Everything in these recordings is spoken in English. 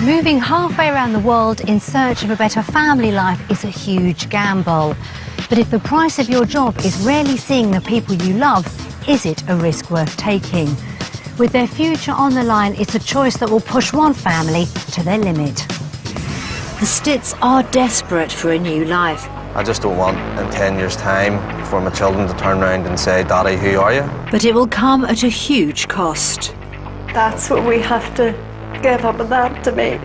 Moving halfway around the world in search of a better family life is a huge gamble. But if the price of your job is rarely seeing the people you love, is it a risk worth taking? With their future on the line, it's a choice that will push one family to their limit. The Stitts are desperate for a new life. I just don't want in 10 years' time for my children to turn around and say, "Daddy, who are you?" But it will come at a huge cost. That's what we have to give up, and that to me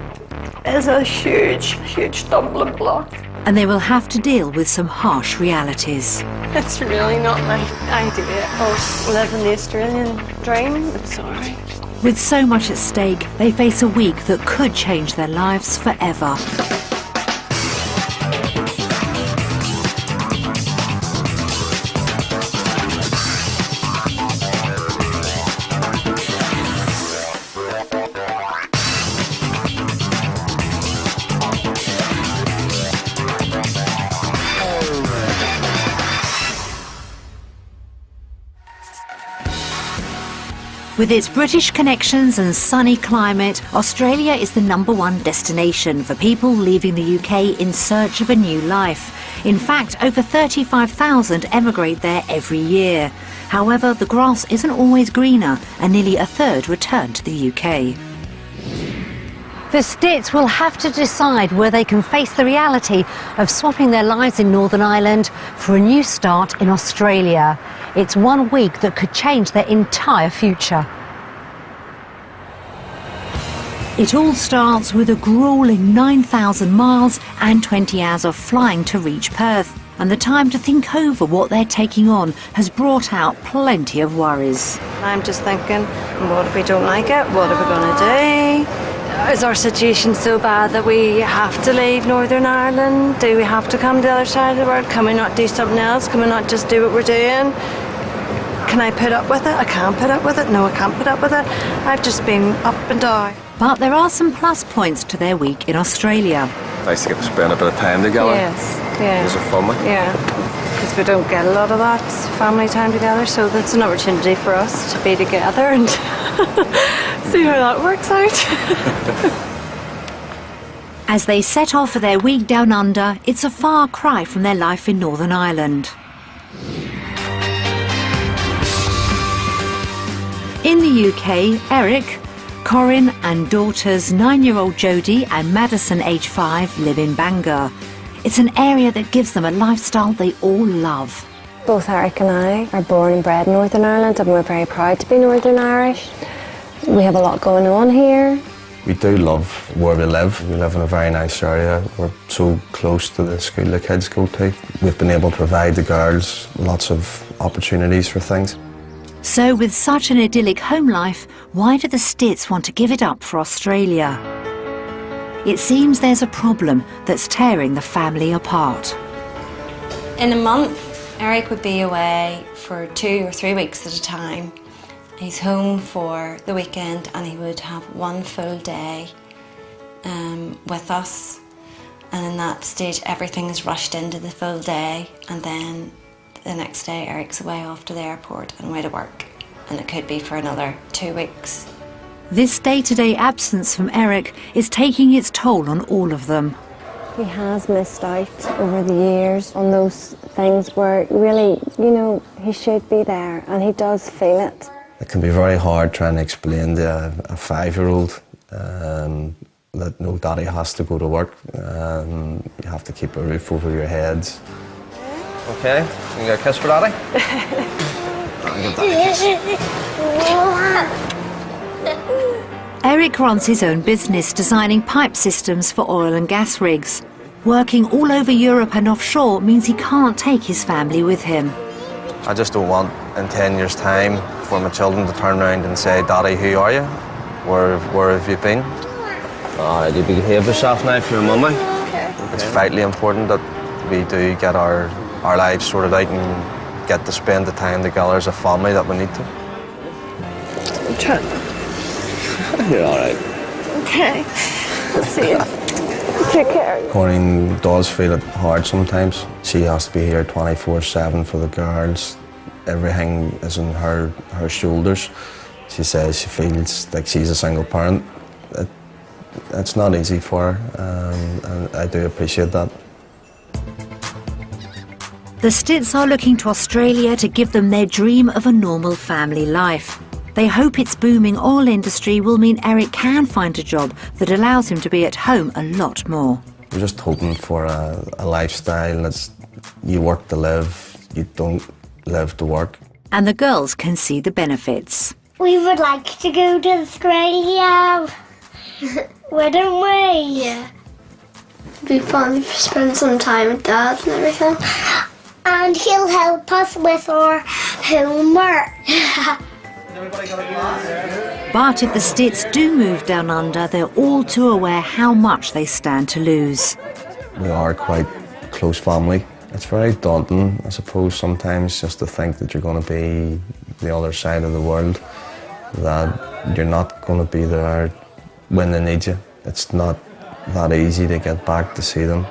is a huge, huge stumbling block. And they will have to deal with some harsh realities. It's really not my idea of living the Australian dream. I'm sorry. With so much at stake, they face a week that could change their lives forever. With its British connections and sunny climate, Australia is the #1 destination for people leaving the UK in search of a new life. In fact, over 35,000 emigrate there every year. However, the grass isn't always greener, and nearly a third return to the UK. The Stitts will have to decide where they can face the reality of swapping their lives in Northern Ireland for a new start in Australia. It's 1 week that could change their entire future. It all starts with a gruelling 9,000 miles and 20 hours of flying to reach Perth. And the time to think over what they're taking on has brought out plenty of worries. I'm just thinking, what if we don't like it? What are we going to do? Is our situation so bad that we have to leave Northern Ireland? Do we have to come to the other side of the world? Can we not do something else? Can we not just do what we're doing? Can I put up with it? I can't put up with it. No, I can't put up with it. I've just been up and down. But there are some plus points to their week in Australia. Nice to get to spend a bit of time together. Yes, yeah. Is it fun? Yeah, because we don't get a lot of that family time together, so that's an opportunity for us to be together and see how that works out. As they set off for their week down under, it's a far cry from their life in Northern Ireland. In the UK, Eric, Corinne and daughters 9-year-old Jodie and Madison, age 5, live in Bangor. It's an area that gives them a lifestyle they all love. Both Eric and I are born and bred in Northern Ireland, and we're very proud to be Northern Irish. We have a lot going on here. We do love where we live. We live in a very nice area. We're so close to the school the kids go to. We've been able to provide the girls lots of opportunities for things. So with such an idyllic home life, why do the Stitts want to give it up for Australia? It seems there's a problem that's tearing the family apart. In a month, Eric would be away for 2 or 3 weeks at a time. He's home for the weekend and he would have 1 full day with us. And in that stage, everything is rushed into the full day, and then the next day Eric's away off to the airport and away to work, and it could be for another 2 weeks. This day-to-day absence from Eric is taking its toll on all of them. He has missed out over the years on those things where really, you know, he should be there, and he does feel it. It can be very hard trying to explain to a 5-year-old that no, daddy has to go to work. You have to keep a roof over your heads. Okay, you got a kiss for daddy? Eric runs his own business designing pipe systems for oil and gas rigs. Working all over Europe and offshore means he can't take his family with him. I just don't want in 10 years' time for my children to turn around and say, "Daddy, who are you? Where have you been?" All right, you behave yourself now for your mummy. Okay. It's vitally important that we do get our lives sorted out and get to spend the time together as a family that we need to. I'm trying. You're all right. Okay. See you. Take care. Corinne does feel it hard sometimes. She has to be here 24/7 for the girls. Everything is on her shoulders. She says she feels like she's a single parent. It it's not easy for her, and I do appreciate that. The Stitts are looking to Australia to give them their dream of a normal family life. They hope its booming oil industry will mean Eric can find a job that allows him to be at home a lot more. We're just hoping for a lifestyle that's you work to live, you don't live to work. And the girls can see the benefits. We would like to go to Australia, wouldn't we? Yeah. It'd be fun to spend some time with Dad and everything. And he'll help us with our homework. But if the Stitts do move down under, they're all too aware how much they stand to lose. We are quite close family. It's very daunting, I suppose, sometimes just to think that you're going to be the other side of the world, that you're not going to be there when they need you. It's not that easy to get back to see them.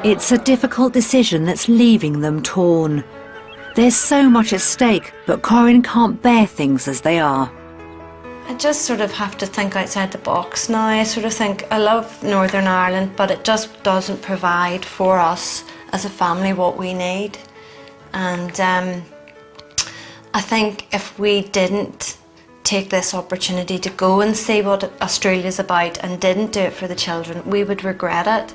It's a difficult decision that's leaving them torn. There's so much at stake, but Corinne can't bear things as they are. I just sort of have to think outside the box now. I sort of think I love Northern Ireland, but it just doesn't provide for us as a family what we need. And I think if we didn't take this opportunity to go and see what Australia's about and didn't do it for the children, we would regret it.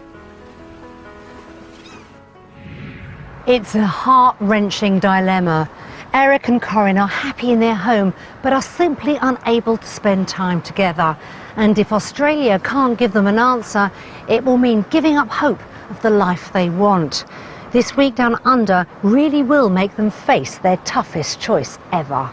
It's a heart-wrenching dilemma. Eric and Corinne are happy in their home, but are simply unable to spend time together. And if Australia can't give them an answer, it will mean giving up hope of the life they want. This week down under really will make them face their toughest choice ever.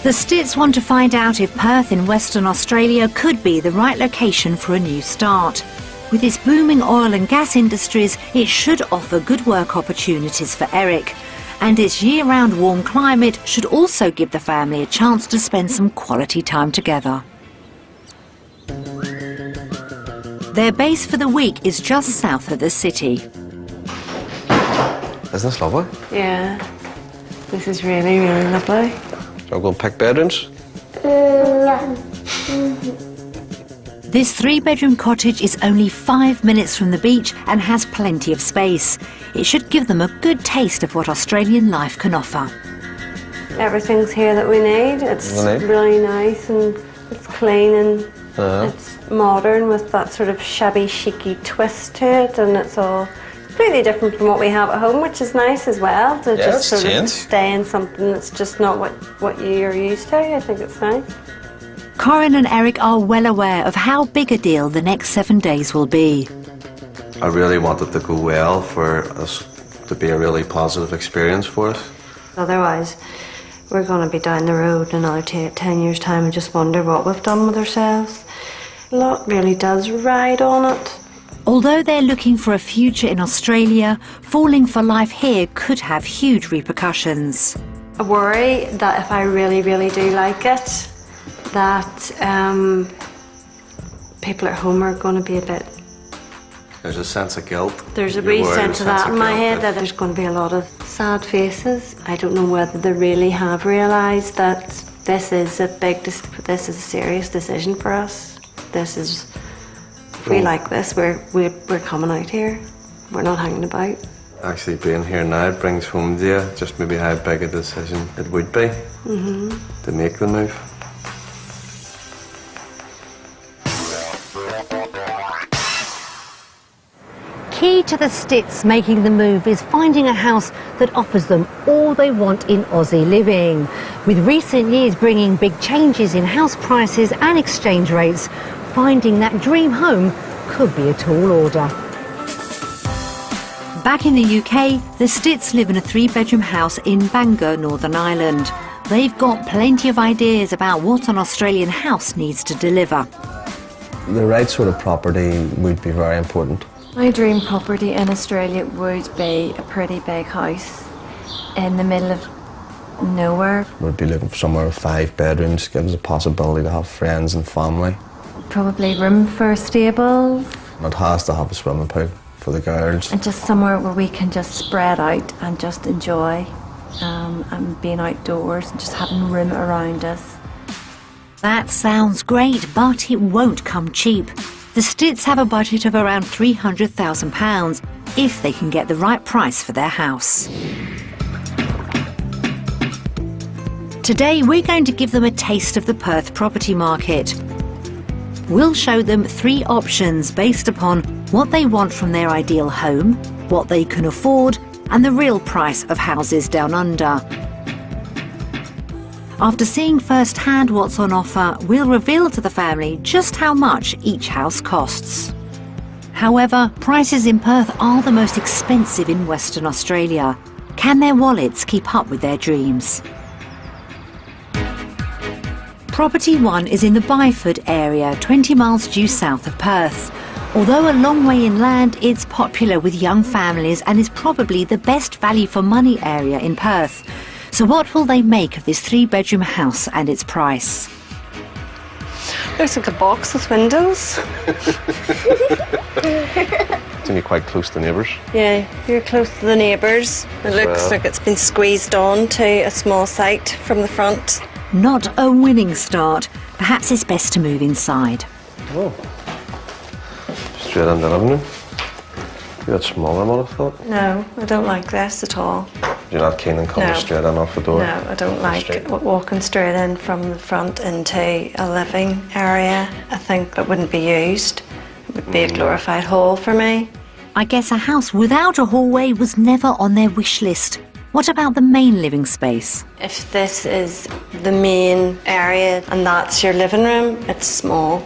The Stitts want to find out if Perth in Western Australia could be the right location for a new start. With its booming oil and gas industries, it should offer good work opportunities for Eric. And its year-round warm climate should also give the family a chance to spend some quality time together. Their base for the week is just south of the city. Isn't this lovely? Yeah, this is really, really lovely. So I'm going to pick bedrooms? This three-bedroom cottage is only 5 minutes from the beach and has plenty of space. It should give them a good taste of what Australian life can offer. Everything's here that we need. It's really nice and it's clean and it's modern with that sort of shabby chicy twist to it, and it's all completely different from what we have at home, which is nice as well, to just sort of stay in something that's just not what you're used to. I think it's nice. Corinne and Eric are well aware of how big a deal the next 7 days will be. I really want it to go well, for us to be a really positive experience for us. Otherwise, we're going to be down the road in another 10 years' time and just wonder what we've done with ourselves. A lot really does ride on it. Although they're looking for a future in Australia, falling for life here could have huge repercussions. I worry that if I really, really do like it, that people at home are going to be a bit... There's a sense of guilt. There's a wee sense of that in my head, that there's going to be a lot of sad faces. I don't know whether they really have realised that this is a serious decision for us. This is, if we like this, we're coming out here. We're not hanging about. Actually being here now brings home to you just maybe how big a decision it would be to make the move. Key to the Stitts making the move is finding a house that offers them all they want in Aussie living. With recent years bringing big changes in house prices and exchange rates, finding that dream home could be a tall order. Back in the UK, the Stitts live in a 3-bedroom house in Bangor, Northern Ireland. They've got plenty of ideas about what an Australian house needs to deliver. The right sort of property would be very important. My dream property in Australia would be a pretty big house in the middle of nowhere. We'd be looking for somewhere with 5 bedrooms, gives us a possibility to have friends and family. Probably room for stables. It has to have a swimming pool for the girls. And just somewhere where we can just spread out and just enjoy and being outdoors and just having room around us. That sounds great, but it won't come cheap. The Stitts have a budget of around £300,000 if they can get the right price for their house. Today we're going to give them a taste of the Perth property market. We'll show them 3 options based upon what they want from their ideal home, what they can afford, and the real price of houses down under. After seeing firsthand what's on offer, we'll reveal to the family just how much each house costs. However, prices in Perth are the most expensive in Western Australia. Can their wallets keep up with their dreams? Property 1 is in the Byford area, 20 miles due south of Perth. Although a long way inland, it's popular with young families and is probably the best value for money area in Perth. So what will they make of this 3-bedroom house and its price? Looks like a box with windows. It's going to be quite close to neighbours. Yeah, you're close to the neighbours. It looks like it's been squeezed on to a small site from the front. Not a winning start. Perhaps it's best to move inside. Oh. Straight into the living room. You're smaller than what I thought. No, I don't like this at all. You're not keen on coming straight in off the door? No, I don't like walking straight in from the front into a living area. I think it wouldn't be used. It would be a glorified hall for me. I guess a house without a hallway was never on their wish list. What about the main living space? If this is the main area and that's your living room, it's small.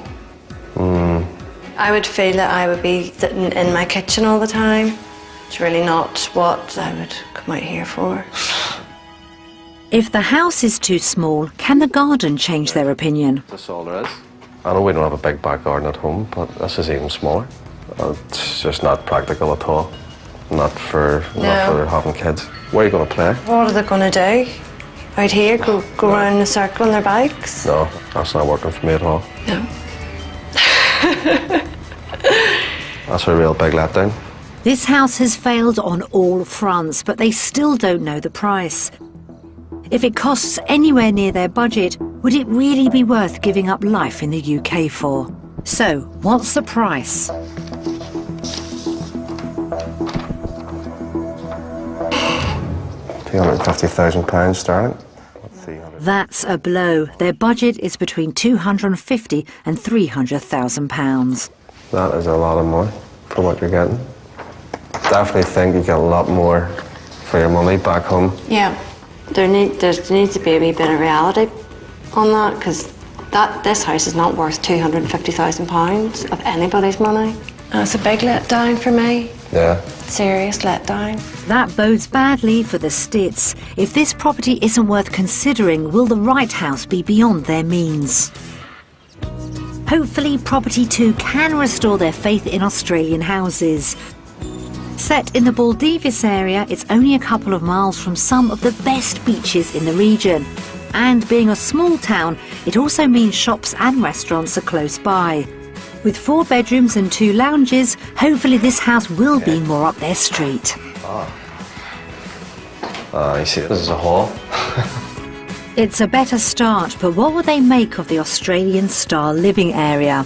I would feel that I would be sitting in my kitchen all the time. It's really not what I would come out here for. If the house is too small, can the garden change their opinion? That's all there is. I know we don't have a big back garden at home, but this is even smaller. It's just not practical at all. Not for having kids. Where are you going to play? What are they going to do? Out here, go around in a circle on their bikes? No, that's not working for me at all. No. That's a real big letdown. This house has failed on all fronts, but they still don't know the price. If it costs anywhere near their budget, would it really be worth giving up life in the UK for? So, what's the price? £350,000 sterling. That's a blow. Their budget is between £250,000 and £300,000. That is a lot of money for what you're getting. Definitely think you get a lot more for your money back home. Yeah, there needs to be a wee bit of reality on that, because this house is not worth £250,000 of anybody's money. It's a big letdown for me. Yeah. Serious letdown. That bodes badly for the Stitts. If this property isn't worth considering, will the right house be beyond their means? Hopefully, Property 2 can restore their faith in Australian houses. Set in the Baldivis area, it's only a couple of miles from some of the best beaches in the region. And being a small town, it also means shops and restaurants are close by. With 4 bedrooms and 2 lounges, hopefully this house will be more up their street. You see, this is a hall. It's a better start, but what will they make of the Australian style living area?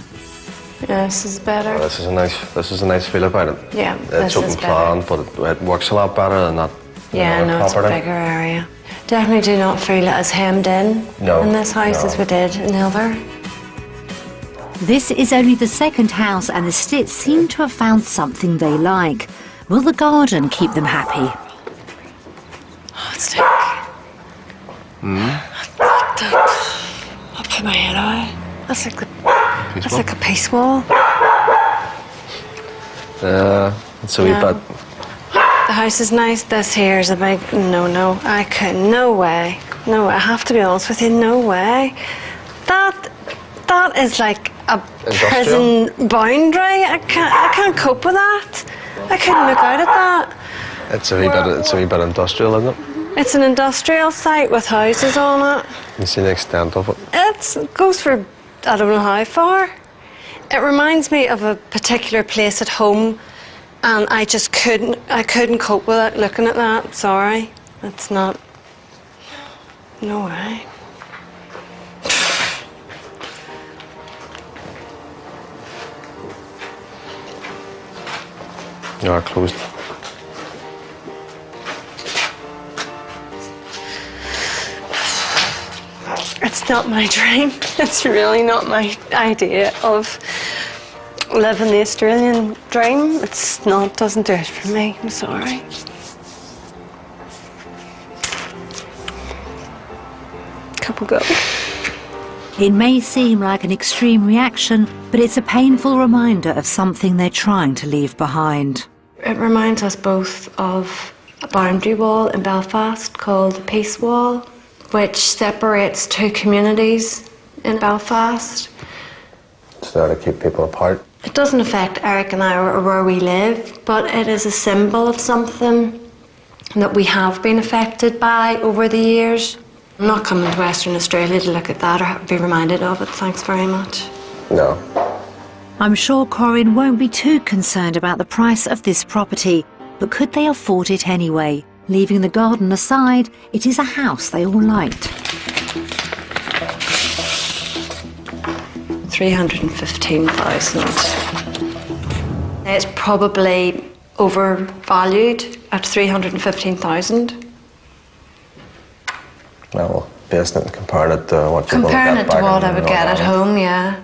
Yeah, this is better. This is a nice feel about it. Yeah, it's open plan, but it works a lot better than that. Yeah, no, it's a bigger area. Definitely do not feel it as hemmed in this house as we did in the other. This is only the second house, and the Stitts seem to have found something they like. Will the garden keep them happy? Oh, it's like... I'll put my head away. That's like a peace wall. It's a wee bit. The house is nice. This here is a big no. I could no way. No, I have to be honest with you. No way. That is like a prison boundary. I can't cope with that. I couldn't look out at that. It's a wee bit industrial, isn't it? It's an industrial site with houses on it. You see the extent of it. It goes for I don't know how far. It reminds me of a particular place at home, and I just couldn't cope with it looking at that. Sorry, it's not. No way. You are closed. It's not my dream. It's really not my idea of living the Australian dream. It's not, doesn't do it for me. I'm sorry. Couple go. It may seem like an extreme reaction, but it's a painful reminder of something they're trying to leave behind. It reminds us both of a boundary wall in Belfast called the Peace Wall, which separates two communities in Belfast. It's there to keep people apart. It doesn't affect Eric and I or where we live, but it is a symbol of something that we have been affected by over the years. I'm not coming to Western Australia to look at that or be reminded of it. Thanks very much. No. I'm sure Corinne won't be too concerned about the price of this property, but could they afford it anyway? Leaving the garden aside, it is a house they all liked. 315,000. It's probably overvalued at 315,000. Well, based on comparing it to what you're Comparing going it to get to back what I in would get at Northern home, yeah.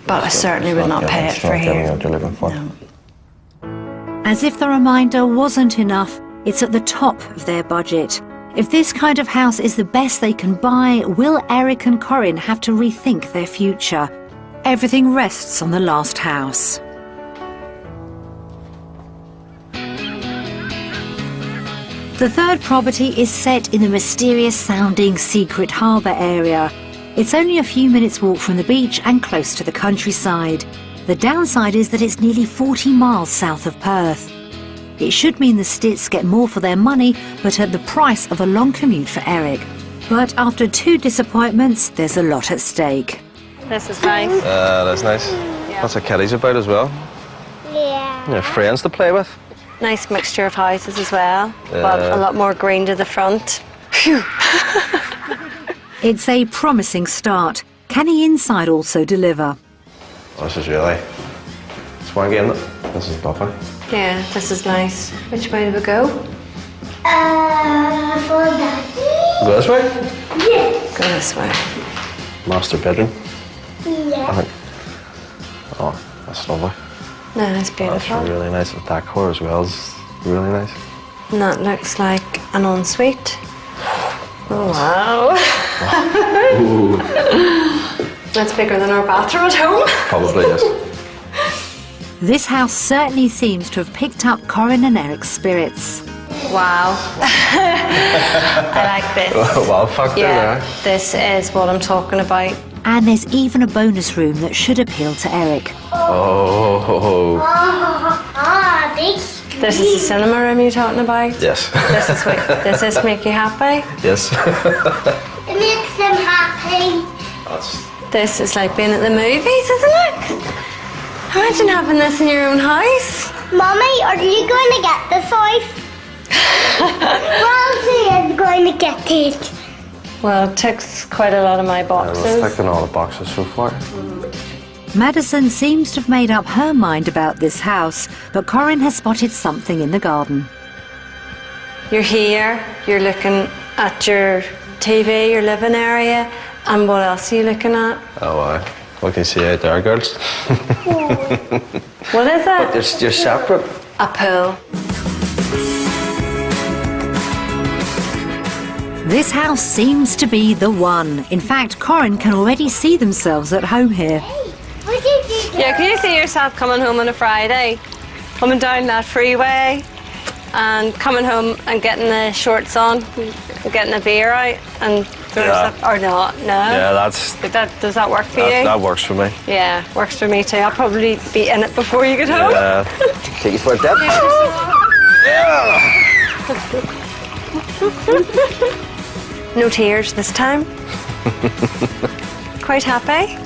But I certainly would not pay it for It's not getting here. what you're looking for. No. As if the reminder wasn't enough, it's at the top of their budget. If this kind of house is the best they can buy, will Eric and Corinne have to rethink their future? Everything rests on the last house. The third property is set in the mysterious-sounding Secret Harbour area. It's only a few minutes' walk from the beach and close to the countryside. The downside is that it's nearly 40 miles south of Perth. It should mean the Stits get more for their money, but at the price of a long commute for Eric. But after 2 disappointments, there's a lot at stake. This is nice. That's nice. That's what Kelly's about as well. Yeah. You have friends to play with. Nice mixture of houses as well, but a lot more green to the front. Phew. It's a promising start. Can the inside also deliver? This is really... It's one game. This is lovely. Yeah, this is nice. Which way do we go? For that. Go this way? Yeah. Go this way. Master bedroom. Yeah. I think. Oh, that's lovely. No, it's That's beautiful. really nice. The decor as well is really nice. And that looks like an ensuite. Oh, wow. That's bigger than our bathroom at home. Probably, yes. This house certainly seems to have picked up Corinne and Eric's spirits. Wow. I like this. Wow, fuck Yeah, there. this is what I'm talking about. And there's even a bonus room that should appeal to Eric. Oh. Big. This is the cinema room you're talking about? Yes. Does this make you happy? Yes. It makes them happy. This is like being at the movies, isn't it? Imagine having this in your own house. Mommy, are you going to get this house? Rosie is going to get it. Well, it ticks quite a lot of my I was boxes. ticking all the boxes so far. Madison seems to have made up her mind about this house, but Corinne has spotted something in the garden. You're here, you're looking at your TV, your living area, and what else are you looking at? Oh, wow. What can you see out there, girls? What is it? You're separate. A pool. This house seems to be the one. In fact, Corinne can already see themselves at home here. What did you do? Yeah, can you see yourself coming home on a Friday, coming down that freeway and coming home and getting the shorts on, getting a beer out and throwing Yeah. stuff, or not? No? Yeah, that's... Does that work for you? That works for me. Yeah, works for me too. I'll probably be in it before you get home. Yeah. Take you for a dip. No tears this time. Quite happy.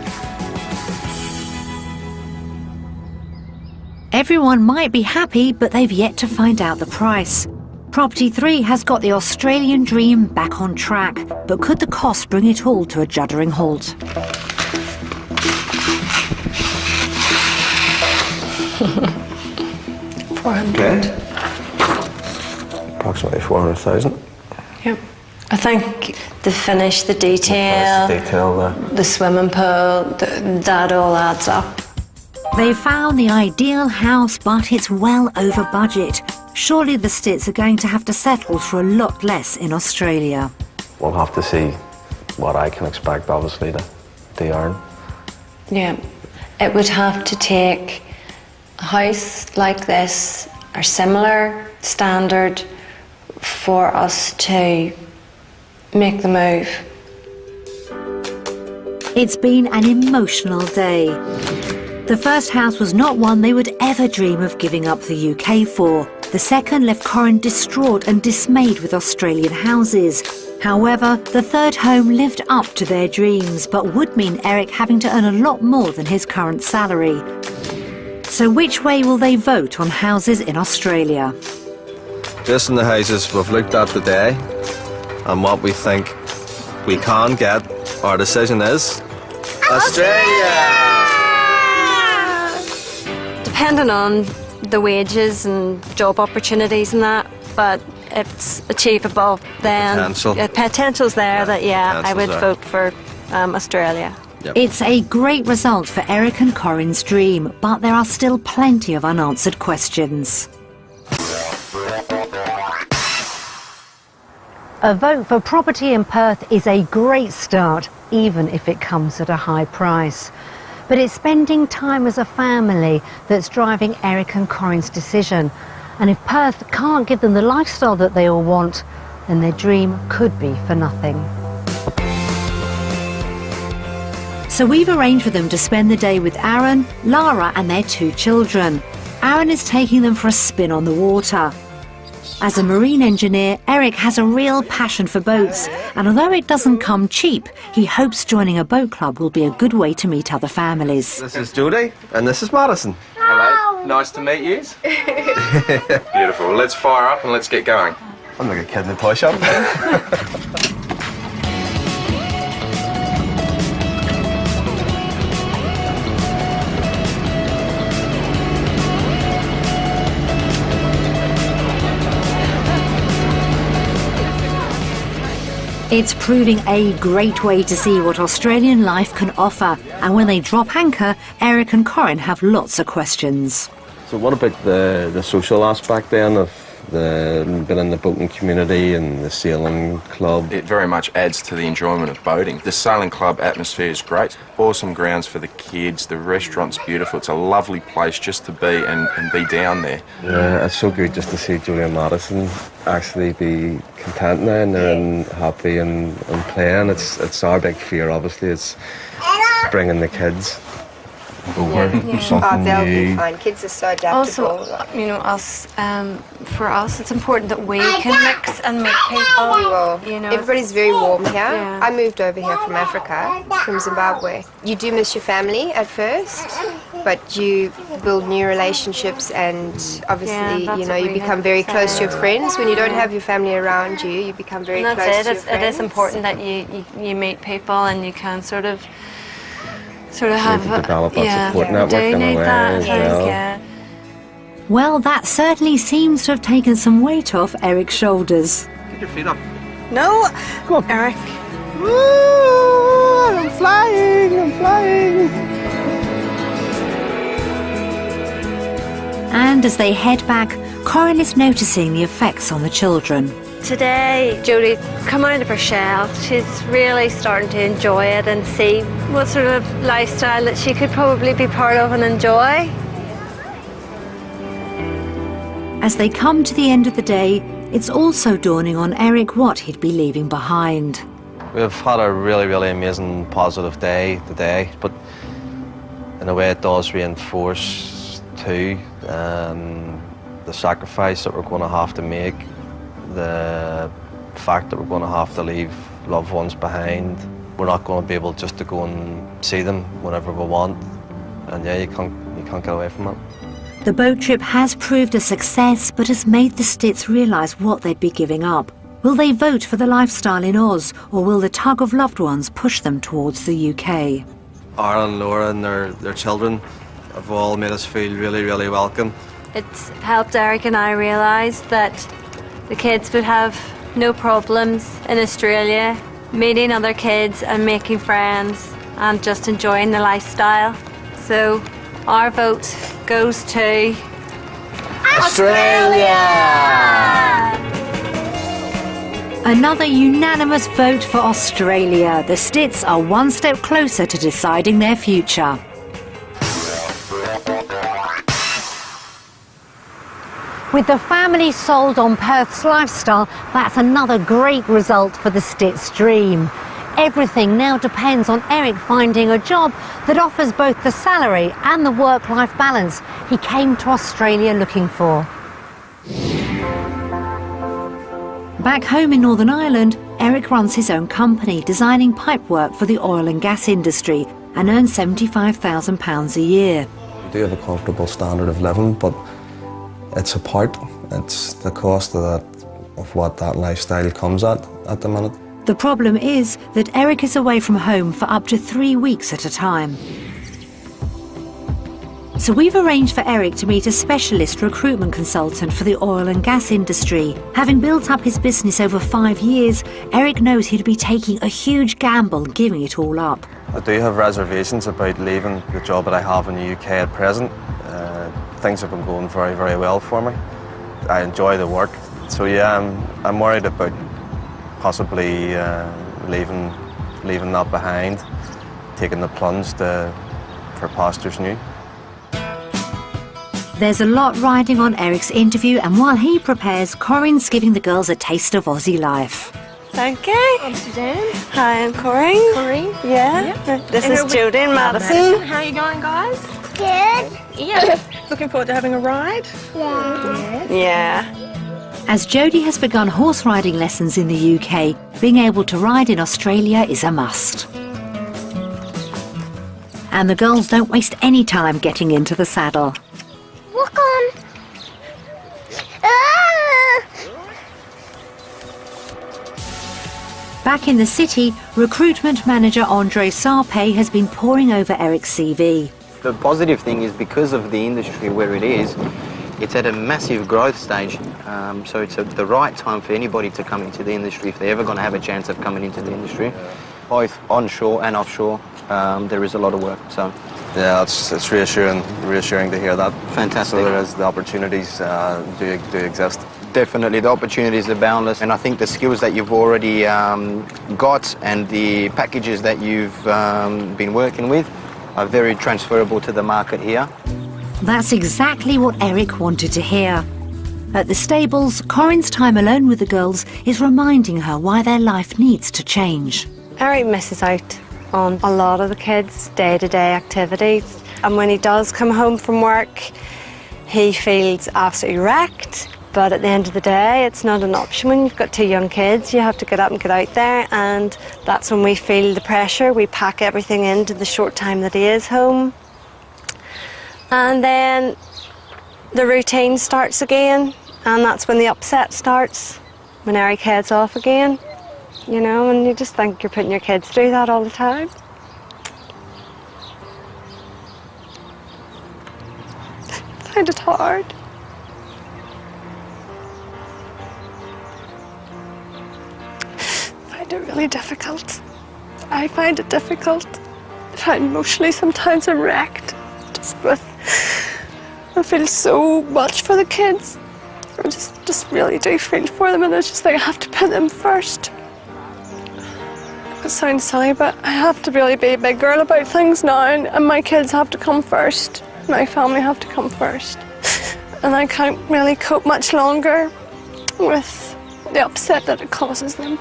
Everyone might be happy, but they've yet to find out the price. Property 3 has got the Australian dream back on track, but could the cost bring it all to a juddering halt? 400. Approximately 400,000. Yep. I think to finish the detail, the swimming pool, that all adds up. They found the ideal house, but it's well over budget. Surely the Stitts are going to have to settle for a lot less in Australia. We'll have to see what I can expect, obviously, to earn. Yeah. It would have to take a house like this, or similar standard, for us to make the move. It's been an emotional day. The first house was not one they would ever dream of giving up the UK for. The second left Corin distraught and dismayed with Australian houses. However, the third home lived up to their dreams, but would mean Eric having to earn a lot more than his current salary. So which way will they vote on houses in Australia? Just in the houses we've looked at today and what we think we can get, our decision is Australia! Depending on the wages and job opportunities and that, but if it's achievable, then potential's there that, yeah, I would vote for Australia. Yep. It's a great result for Eric and Corin's dream, but there are still plenty of unanswered questions. A vote for property in Perth is a great start, even if it comes at a high price. But it's spending time as a family that's driving Eric and Corin's decision. And if Perth can't give them the lifestyle that they all want, then their dream could be for nothing. So we've arranged for them to spend the day with Aaron, Lara and their 2 children. Aaron is taking them for a spin on the water. As a marine engineer, Eric has a real passion for boats, and although it doesn't come cheap, he hopes joining a boat club will be a good way to meet other families. This is Jodie, and this is Madison. Hello, nice to meet you. Beautiful, well, let's fire up and let's get going. I'm like a kid in a toy shop. It's proving a great way to see what Australian life can offer, and when they drop anchor, Eric and Corin have lots of questions. So what about the social aspect then of being in the boating community and the sailing club? It very much adds to the enjoyment of boating. The sailing club atmosphere is great. Awesome grounds for the kids. The restaurant's beautiful. It's a lovely place just to be and be down there. Yeah, it's so good just to see Jodie and Madison actually be content now and they're happy and playing. It's our big fear, obviously. It's bringing the kids over something they'll new. be fine. Kids are so adaptable. Also, you know, for us, it's important that we can mix and meet people. We will. You know, everybody's very warm here. Yeah. I moved over here from Africa, from Zimbabwe. You do miss your family at first, but you build new relationships, and obviously, you know, you become very close to your friends. When you don't have your family around you, you become very close to your friends. It is important that you meet people and you can sort of have develop that support network in a way as well. Yeah. Well, that certainly seems to have taken some weight off Eric's shoulders. Get your feet up. No, Come on. Eric. Woo, I'm flying. And as they head back, Corin is noticing the effects on the children. Today, Jodie's come out of her shell. She's really starting to enjoy it and see what sort of lifestyle that she could probably be part of and enjoy. As they come to the end of the day, it's also dawning on Eric what he'd be leaving behind. We've had a really, really amazing, positive day today, but in a way it does reinforce too the sacrifice that we're going to have to make, the fact that we're going to have to leave loved ones behind. We're not going to be able just to go and see them whenever we want, and yeah, you can't get away from it. The boat trip has proved a success, but has made the Stitts realise what they'd be giving up. Will they vote for the lifestyle in Oz, or will the tug of loved ones push them towards the UK? Aaron, Laura and their children have all made us feel really, really welcome. It's helped Eric and I realise that the kids would have no problems in Australia, meeting other kids and making friends and just enjoying the lifestyle. So our vote goes to Australia! Another unanimous vote for Australia. The Stits are one step closer to deciding their future. With the family sold on Perth's lifestyle, that's another great result for the Stits' dream. Everything now depends on Eric finding a job that offers both the salary and the work-life balance he came to Australia looking for. Back home in Northern Ireland, Eric runs his own company designing pipework for the oil and gas industry and earns £75,000 a year. We do have a comfortable standard of living, but it's a part. It's the cost of what that lifestyle comes at the minute. The problem is that Eric is away from home for up to 3 weeks at a time. So we've arranged for Eric to meet a specialist recruitment consultant for the oil and gas industry. Having built up his business over 5 years, Eric knows he'd be taking a huge gamble giving it all up. I do have reservations about leaving the job that I have in the UK at present. Things have been going very, very well for me. I enjoy the work. So yeah, I'm worried about possibly leaving that behind, taking the plunge for pastures new. There's a lot riding on Eric's interview, and while he prepares, Corinne's giving the girls a taste of Aussie life. Thank you. I'm Suzanne. Hi, I'm Corinne. Corinne. Yeah. This is Jodie and Madison. How are you going, guys? Good. Yeah. Looking forward to having a ride? Yeah. Yeah. As Jodie has begun horse riding lessons in the UK, being able to ride in Australia is a must. And the girls don't waste any time getting into the saddle. Walk on. Ah! Back in the city, recruitment manager Andre Sarpe has been poring over Eric's CV. The positive thing is because of the industry where it is, it's at a massive growth stage. So it's at the right time for anybody to come into the industry if they're ever going to have a chance of coming into the industry. Both onshore and offshore, there is a lot of work. So yeah, it's reassuring to hear that. Fantastic. So there is the opportunities do exist. Definitely, the opportunities are boundless, and I think the skills that you've already got and the packages that you've been working with are very transferable to the market here. That's exactly what Eric wanted to hear. At the stables, Corinne's time alone with the girls is reminding her why their life needs to change. Eric misses out on a lot of the kids' day-to-day activities, and when he does come home from work, he feels absolutely wrecked. But at the end of the day, it's not an option. When you've got 2 young kids, you have to get up and get out there, and that's when we feel the pressure. We pack everything into the short time that he is home. And then the routine starts again, and that's when the upset starts, when Eric heads off again. You know, and you just think you're putting your kids through that all the time. I find it hard. I find it really difficult. I find it difficult. I find emotionally sometimes I'm wrecked. I feel so much for the kids. I just really do feel for them, and I just think I have to put them first. It sounds silly, but I have to really be a big girl about things now, and my kids have to come first. My family have to come first. And I can't really cope much longer with the upset that it causes them.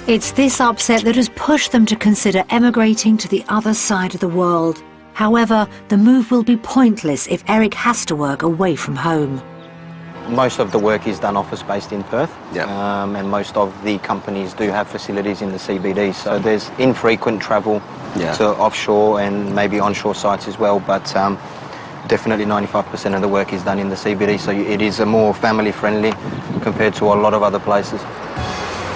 It's this upset that has pushed them to consider emigrating to the other side of the world. However, the move will be pointless if Eric has to work away from home. Most of the work is done office-based in Perth, Yeah. and most of the companies do have facilities in the CBD, so there's infrequent travel to offshore and maybe onshore sites as well, but definitely 95% of the work is done in the CBD, so it is a more family-friendly compared to a lot of other places.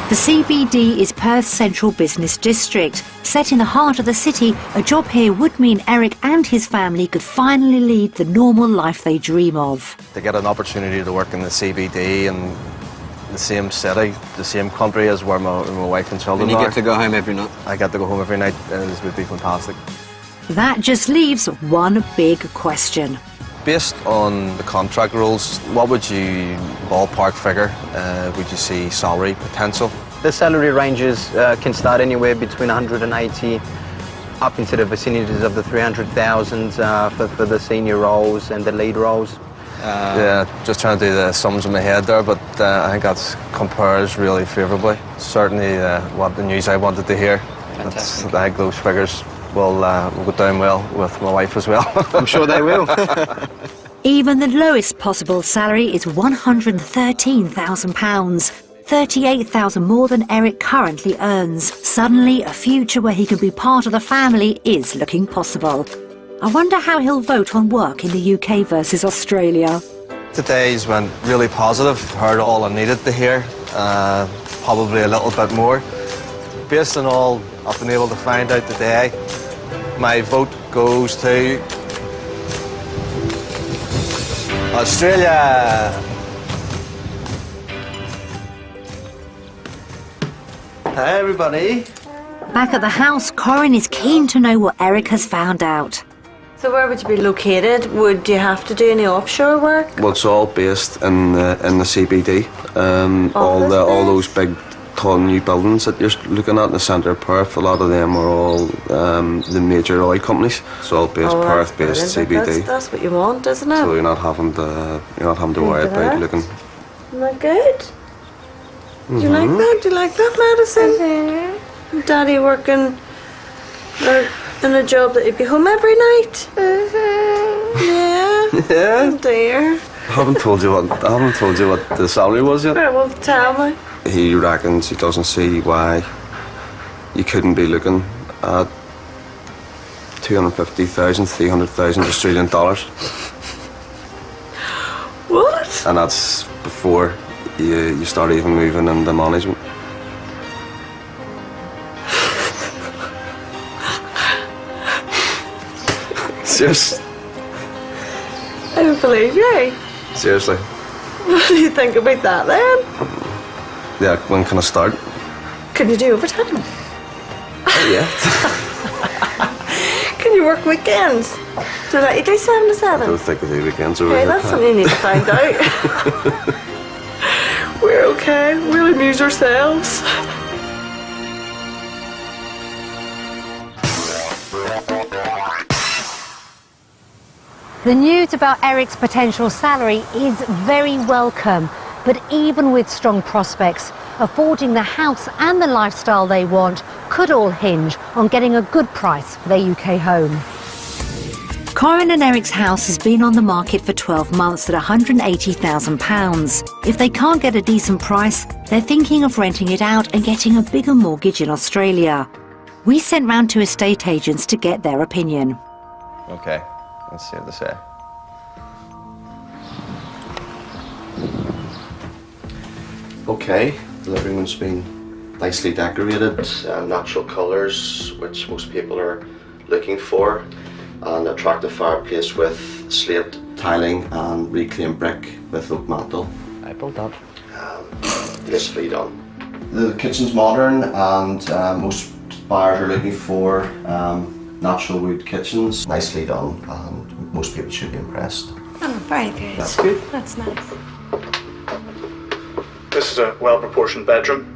The CBD is Perth's central business district. Set in the heart of the city, a job here would mean Eric and his family could finally lead the normal life they dream of. To get an opportunity to work in the CBD and the same city, the same country as where my wife and children And are. you get to go home every night? I get to go home every night, and it would be fantastic. That just leaves one big question. Based on the contract rules, what would you ballpark figure would you see salary potential? The salary ranges can start anywhere between 180 up into the vicinities of the 300,000 for the senior roles and the lead roles. Yeah, just trying to do the sums in my head there, but I think that compares really favourably. Certainly what the news I wanted to hear. Fantastic. I think those figures will go down well with my wife as well. I'm sure they will. Even the lowest possible salary is £113,000, 38,000 more than Eric currently earns. Suddenly, a future where he can be part of the family is looking possible. I wonder how he'll vote on work in the UK versus Australia. Today's went really positive. Heard all I needed to hear, probably a little bit more. Based on all I've been able to find out today, my vote goes to Australia. Hi everybody. Back at the house, Corin is keen to know what Eric has found out. So where would you be located? Would you have to do any offshore work? Well, it's all based in the CBD. All those big, tall new buildings that you're looking at in the centre of Perth, a lot of them are all the major oil companies. It's all based Perth-based CBD. That's what you want, isn't it? So you're not having to worry about looking. Isn't that good? Do you like that? Do you like that medicine? Daddy working in a job that he'd be home every night. Yeah. Yeah. Oh dear. I haven't told you what the salary was yet. Right, well, tell me. He reckons he doesn't see why you couldn't be looking at 250,000, 300,000 Australian dollars. What? And that's before you start even moving into management. Seriously. I don't believe you. Seriously. What do you think about that then? Yeah, when can I start? Can you do overtime? Yeah. Can you work weekends? Do you do 7 to 7? I don't think I do weekends over Okay, here. that's something you need to find out. We're okay. We'll amuse ourselves. The news about Eric's potential salary is very welcome, but even with strong prospects, affording the house and the lifestyle they want could all hinge on getting a good price for their UK home. Corin and Eric's house has been on the market for 12 months at £180,000. If they can't get a decent price, they're thinking of renting it out and getting a bigger mortgage in Australia. We sent round to estate agents to get their opinion. Okay, let's see what they say. Okay, the living room's been nicely decorated, natural colours, which most people are looking for. An attractive fireplace with slate tiling and reclaimed brick with oak mantle. I built that. Tastefully done. The kitchen's modern and most buyers are looking for natural wood kitchens. Nicely done and most people should be impressed. Oh, very good. That's good. That's nice. This is a well-proportioned bedroom,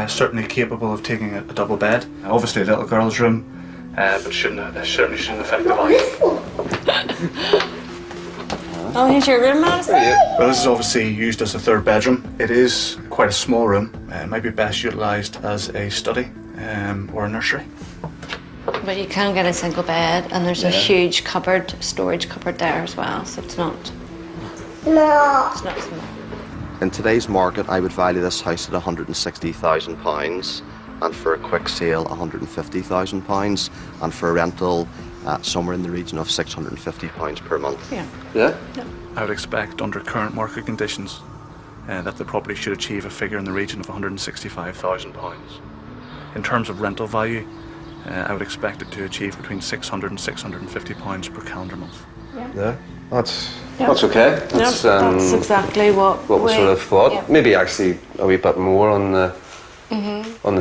certainly capable of taking a double bed. Obviously a little girl's room, but certainly shouldn't affect the value. Oh, here's your room, Madison? Well, this is obviously used as a third bedroom. It is quite a small room. It might be best utilised as a study or a nursery. But you can get a single bed, and there's a huge cupboard, storage cupboard there as well, so it's not small. In today's market, I would value this house at £160,000, and for a quick sale, £150,000, and for a rental, somewhere in the region of £650 per month. Yeah. Yeah? I would expect under current market conditions that the property should achieve a figure in the region of £165,000. In terms of rental value, I would expect it to achieve between £600 and £650 per calendar month. Yeah, that's okay. That's exactly what we sort of thought. Maybe actually a wee bit more on the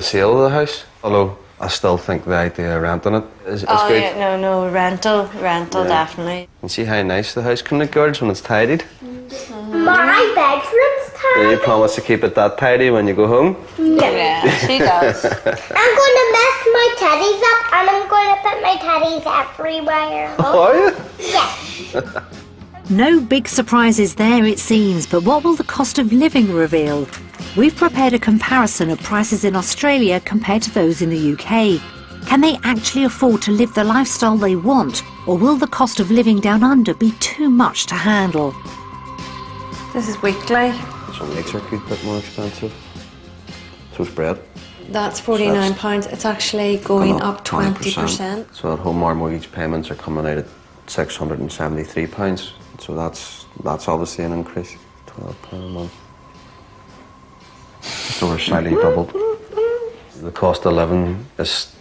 sale of the house. Although I still think the idea of renting it is good. Yeah, no, rental, definitely. You see how nice the house can look, girls, when it's tidied? My bedroom's tidy. You promise to keep it that tidy when you go home? Yeah, she does. I'm going to mess my teddies up and I'm going to put my teddies everywhere. Oh, are you? Yes. No big surprises there, it seems, but what will the cost of living reveal? We've prepared a comparison of prices in Australia compared to those in the UK. Can they actually afford to live the lifestyle they want, or will the cost of living down under be too much to handle? This is weekly. Some eggs are a good bit more expensive. So is bread. That's £49. It's actually going up 20%. So at home our mortgage payments are coming out at £673. So that's obviously an increase. £12 a month. Just over slightly doubled. The cost of living is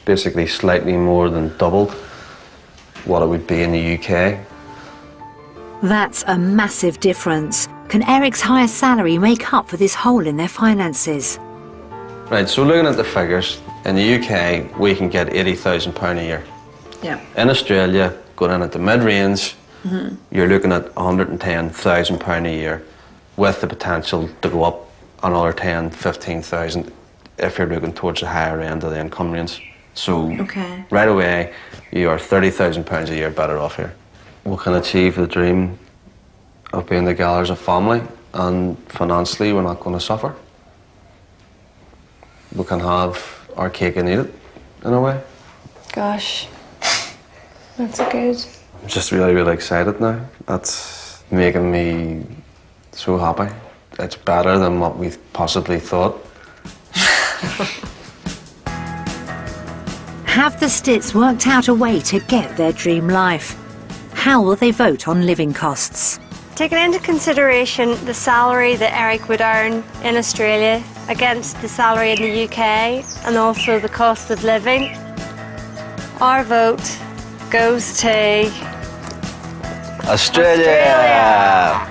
basically slightly more than doubled what it would be in the UK. That's a massive difference. Can Eric's higher salary make up for this hole in their finances? Right, so looking at the figures, in the UK we can get £80,000 a year. Yeah. In Australia, going in at the mid-range, you're looking at £110,000 a year, with the potential to go up another 10, 15,000 if you're looking towards the higher end of the income range. So right away, you are £30,000 a year better off here. We can achieve the dream of being together as a family, and financially we're not going to suffer. We can have our cake and eat it, in a way. Gosh, that's good. I'm just really, really excited now. That's making me so happy. It's better than what we possibly thought. Have the Stitts worked out a way to get their dream life? How will they vote on living costs? Taking into consideration the salary that Eric would earn in Australia against the salary in the UK and also the cost of living, our vote goes to Australia!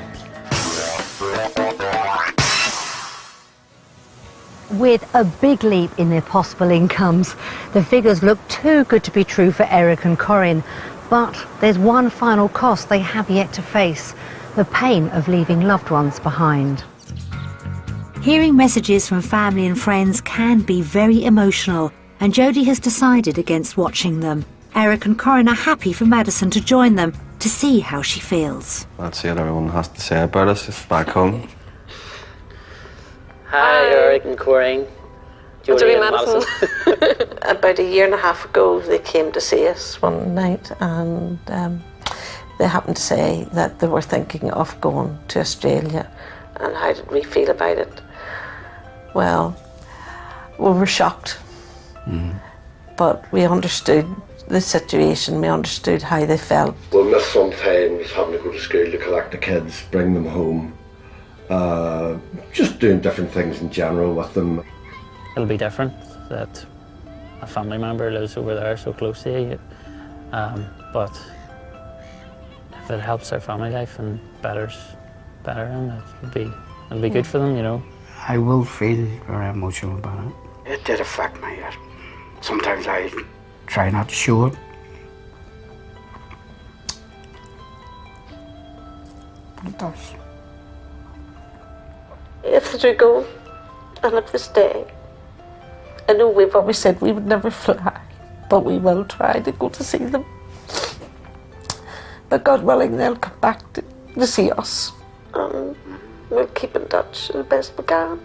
With a big leap in their possible incomes, the figures look too good to be true for Eric and Corinne. But there's one final cost they have yet to face: the pain of leaving loved ones behind. Hearing messages from family and friends can be very emotional, and Jodie has decided against watching them. Eric and Corinne are happy for Madison to join them to see how she feels. That's it everyone has to say about us back home. Hi, Eric and Corinne. Jodie and Madison. About a year and a half ago, they came to see us one night, and they happened to say that they were thinking of going to Australia. And how did we feel about it? Well, we were shocked, but we understood the situation, we understood how they felt. We'll miss sometimes having to go to school to collect the kids, bring them home, just doing different things in general with them. It'll be different that a family member lives over there so close to you, but if it helps their family life and better, and it'll be good for them, you know. I will feel very emotional about it. It did affect me. Sometimes I try not to show it. But it does. If they do go, and if they stay, I know we've always said we would never fly, but we will try to go to see them. But God willing, they'll come back to see us. We'll keep in touch as best we can.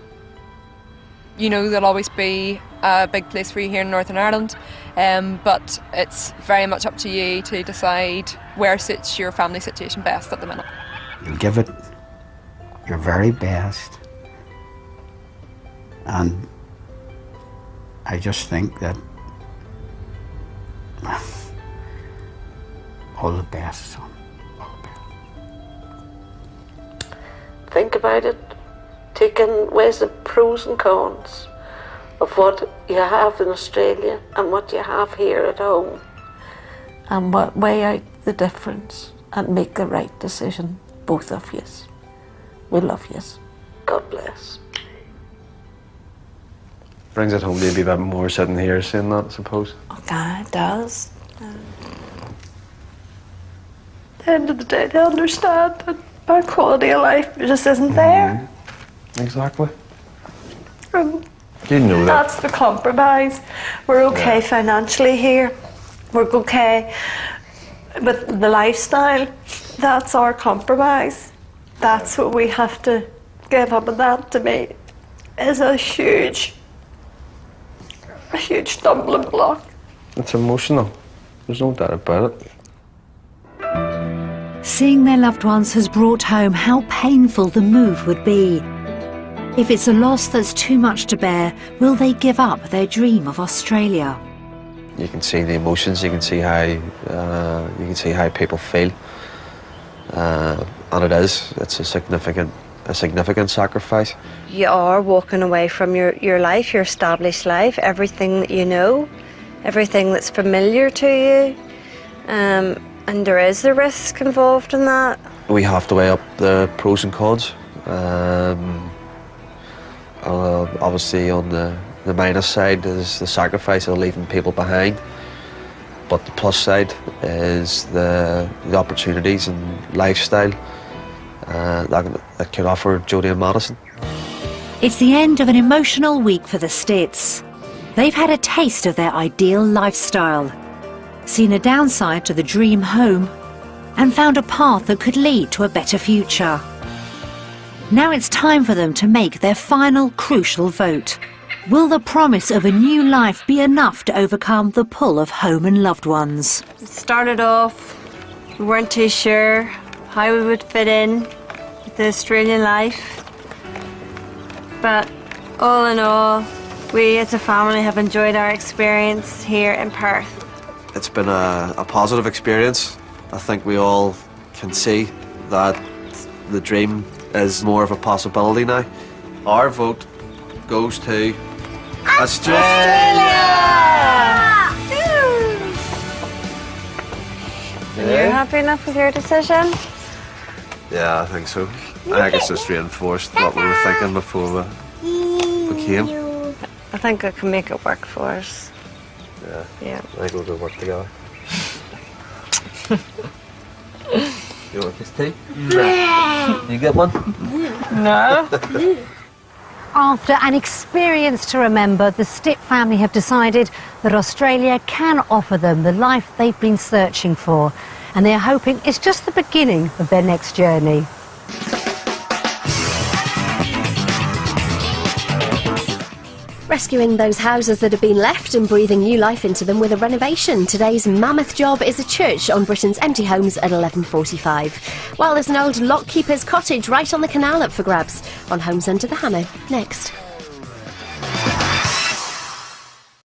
You know, there'll always be a big place for you here in Northern Ireland, but it's very much up to you to decide where suits your family situation best at the minute. You'll give it your very best, and I just think that all the best, son. think about it, weigh the pros and cons of what you have in Australia and what you have here at home, and weigh out the difference and make the right decision, both of yous. We love yous. God bless. Brings it home to you a bit more sitting here saying that, I suppose. Okay, it does. At the end of the day, they understand that our quality of life just isn't there. Exactly. You know that. That's the compromise. We're okay financially here. We're okay with the lifestyle. That's our compromise. That's what we have to give up, and that to me is a huge stumbling block. It's emotional. There's no doubt about it. Seeing their loved ones has brought home how painful the move would be. If it's a loss that's too much to bear, will they give up their dream of Australia? You can see the emotions. You can see how people feel, and it's a significant sacrifice. You are walking away from your life, your established life, everything that you know, everything that's familiar to you, and there is a risk involved in that. We have to weigh up the pros and cons. Obviously on the minus side is the sacrifice of leaving people behind, but the plus side is the opportunities and lifestyle that can offer Jodie and Madison. It's the end of an emotional week for the Stits. They've had a taste of their ideal lifestyle, seen a downside to the dream home, and found a path that could lead to a better future. Now it's time for them to make their final crucial vote. Will the promise of a new life be enough to overcome the pull of home and loved ones? It started off, we weren't too sure how we would fit in with the Australian life, but all in all, we as a family have enjoyed our experience here in Perth. It's been a positive experience. I think we all can see that the dream is more of a possibility now. Our vote goes to Australia! And you're happy enough with your decision? Yeah, I think so. I think it's just reinforced what we were thinking before we came. I think I can make it work for us. Yeah. I think we'll go work together. You want this tea? No. You get one? No. After an experience to remember, the Stitt family have decided that Australia can offer them the life they've been searching for, and they're hoping it's just the beginning of their next journey. Rescuing those houses that have been left and breathing new life into them with a renovation. Today's mammoth job is a church on Britain's empty homes at 11:45. While there's an old lockkeeper's cottage right on the canal up for grabs. On Homes Under the Hammer, next.